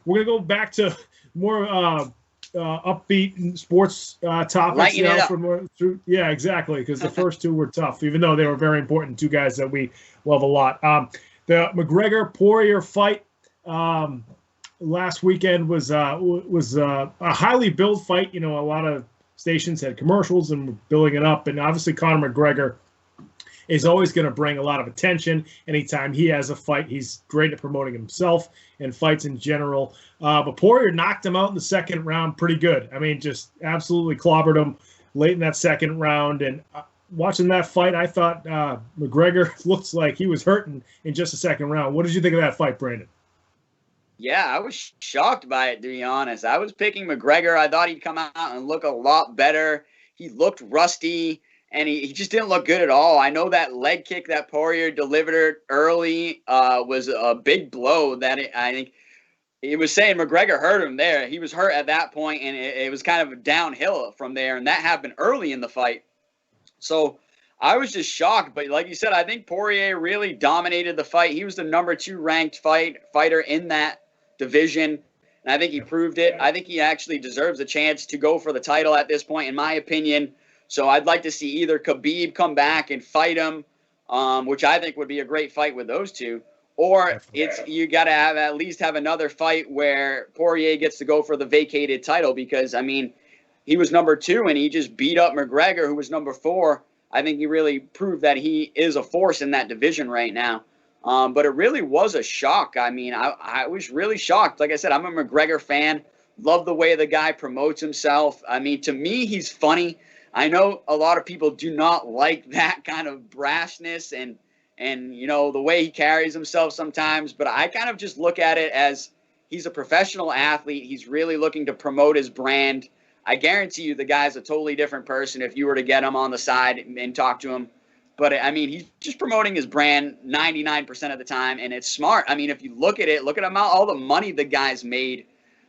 we're going to go back to more upbeat sports topics Lighten it now. up. Yeah, exactly, because the first two were tough, even though they were very important. Two guys that we love a lot. The McGregor-Poirier fight last weekend was a highly billed fight. A lot of stations had commercials and were billing it up, and obviously Conor McGregor is always going to bring a lot of attention anytime he has a fight. He's great at promoting himself and fights in general. But Poirier knocked him out in the second round pretty good. I mean, just absolutely clobbered him late in that second round. And watching that fight, I thought McGregor looks like he was hurting in just the second round. What did you think of that fight, Brandon? Yeah, I was shocked by it, to be honest. I was picking McGregor. I thought he'd come out and look a lot better. He looked rusty. And he just didn't look good at all. I know that leg kick that Poirier delivered early was a big blow. I think it was saying McGregor hurt him there. He was hurt at that point, and it was kind of downhill from there. And that happened early in the fight. So I was just shocked. But like you said, I think Poirier really dominated the fight. He was the number 2 ranked fighter in that division. And I think he proved it. I think he actually deserves a chance to go for the title at this point, in my opinion. So I'd like to see either Khabib come back and fight him, which I think would be a great fight with those two, or you got to at least have another fight where Poirier gets to go for the vacated title, because, I mean, he was number 2 and he just beat up McGregor, who was number 4. I think he really proved that he is a force in that division right now. But it really was a shock. I mean, I was really shocked. Like I said, I'm a McGregor fan. Love the way the guy promotes himself. I mean, to me, he's funny. I know a lot of people do not like that kind of brashness and the way he carries himself sometimes, but I kind of just look at it as he's a professional athlete. He's really looking to promote his brand. I guarantee you the guy's a totally different person if you were to get him on the side and talk to him. But, I mean, he's just promoting his brand 99% of the time, and it's smart. I mean, if you look at all the money the guy's made.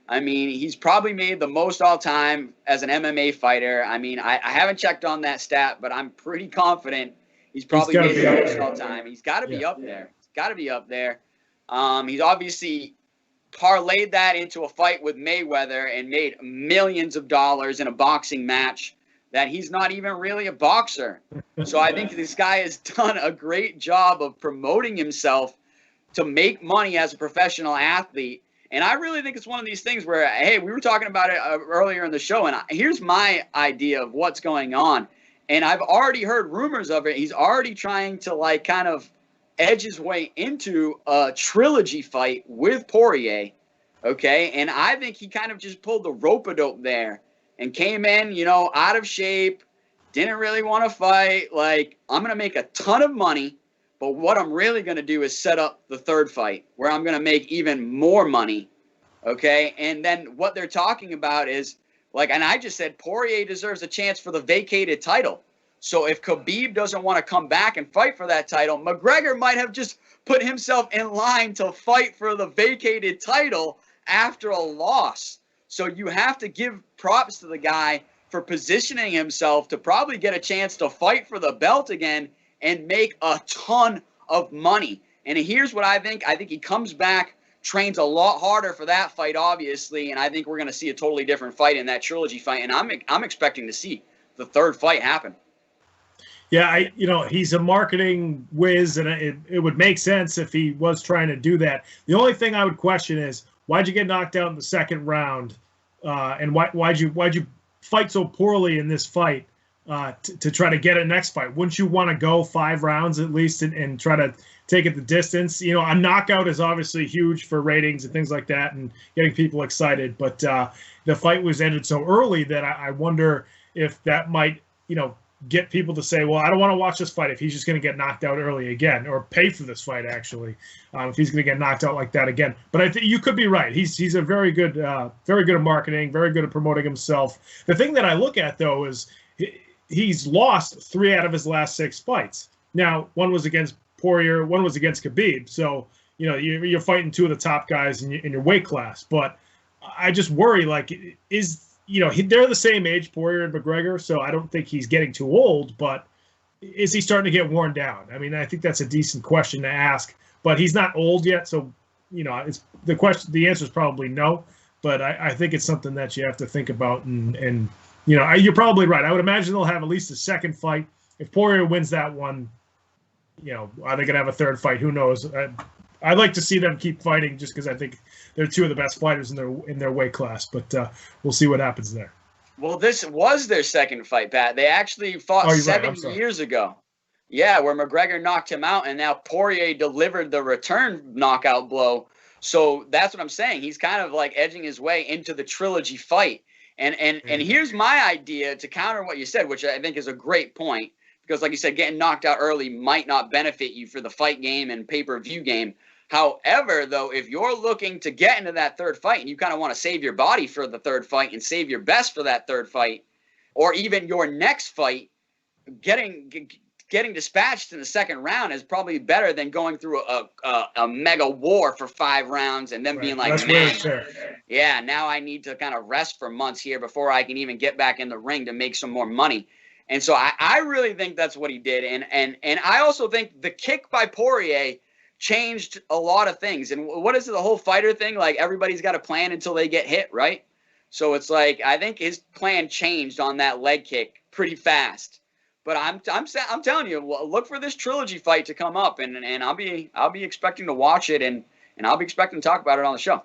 I mean, he's probably made the most all-time as an MMA fighter. I mean, I haven't checked on that stat, but I'm pretty confident he's probably made the most all-time. He's got to be up there. He's got to be up there. He's obviously parlayed that into a fight with Mayweather and made millions of dollars in a boxing match that he's not even really a boxer. So I think this guy has done a great job of promoting himself to make money as a professional athlete. And I really think it's one of these things where, hey, we were talking about it earlier in the show, and here's my idea of what's going on. And I've already heard rumors of it. He's already trying to, kind of edge his way into a trilogy fight with Poirier, okay? And I think he kind of just pulled the rope-a-dope there and came in, out of shape, didn't really want to fight. I'm going to make a ton of money. But what I'm really going to do is set up the third fight where I'm going to make even more money, okay? And then what they're talking about is, and I just said Poirier deserves a chance for the vacated title. So if Khabib doesn't want to come back and fight for that title, McGregor might have just put himself in line to fight for the vacated title after a loss. So you have to give props to the guy for positioning himself to probably get a chance to fight for the belt again and make a ton of money. And here's what I think. I think he comes back, trains a lot harder for that fight, obviously, and I think we're going to see a totally different fight in that trilogy fight. And I'm expecting to see the third fight happen. Yeah, he's a marketing whiz, and it would make sense if he was trying to do that. The only thing I would question is, why'd you get knocked out in the second round, and why'd you fight so poorly in this fight? To try to get a next fight. Wouldn't you want to go 5 rounds at least and try to take it the distance? A knockout is obviously huge for ratings and things like that and getting people excited. But the fight was ended so early that I wonder if that might, get people to say, well, I don't want to watch this fight if he's just going to get knocked out early again, or pay for this fight, actually, if he's going to get knocked out like that again. But I think you could be right. He's a very good at marketing, very good at promoting himself. The thing that I look at, though, is he's lost 3 out of his last 6 fights. Now, one was against Poirier, one was against Khabib. So, you're fighting 2 of the top guys in your weight class. But I just worry, they're the same age, Poirier and McGregor, so I don't think he's getting too old, but is he starting to get worn down? I mean, I think that's a decent question to ask, but he's not old yet, so it's the question. The answer is probably no, but I think it's something that you have to think about. And you're probably right. I would imagine they'll have at least a second fight. If Poirier wins that one, are they going to have a third fight? Who knows? I'd like to see them keep fighting just because I think they're two of the best fighters in their weight class. But we'll see what happens there. Well, this was their second fight, Pat. They actually fought 7 years ago. Yeah, where McGregor knocked him out, and now Poirier delivered the return knockout blow. So that's what I'm saying. He's kind of like edging his way into the trilogy fight. And here's my idea to counter what you said, which I think is a great point. Because like you said, getting knocked out early might not benefit you for the fight game and pay-per-view game. However, though, if you're looking to get into that third fight and you kind of want to save your body for the third fight and save your best for that third fight, or even your next fight, getting dispatched in the second round is probably better than going through a mega war for 5 rounds and then being like, man, yeah, now I need to kind of rest for months here before I can even get back in the ring to make some more money. And so I really think that's what he did. And I also think the kick by Poirier changed a lot of things. And what is it, the whole fighter thing? Like, everybody's got a plan until they get hit, right? So it's like, I think his plan changed on that leg kick pretty fast. But I'm telling you, look for this trilogy fight to come up, and I'll be expecting to watch it, and I'll be expecting to talk about it on the show.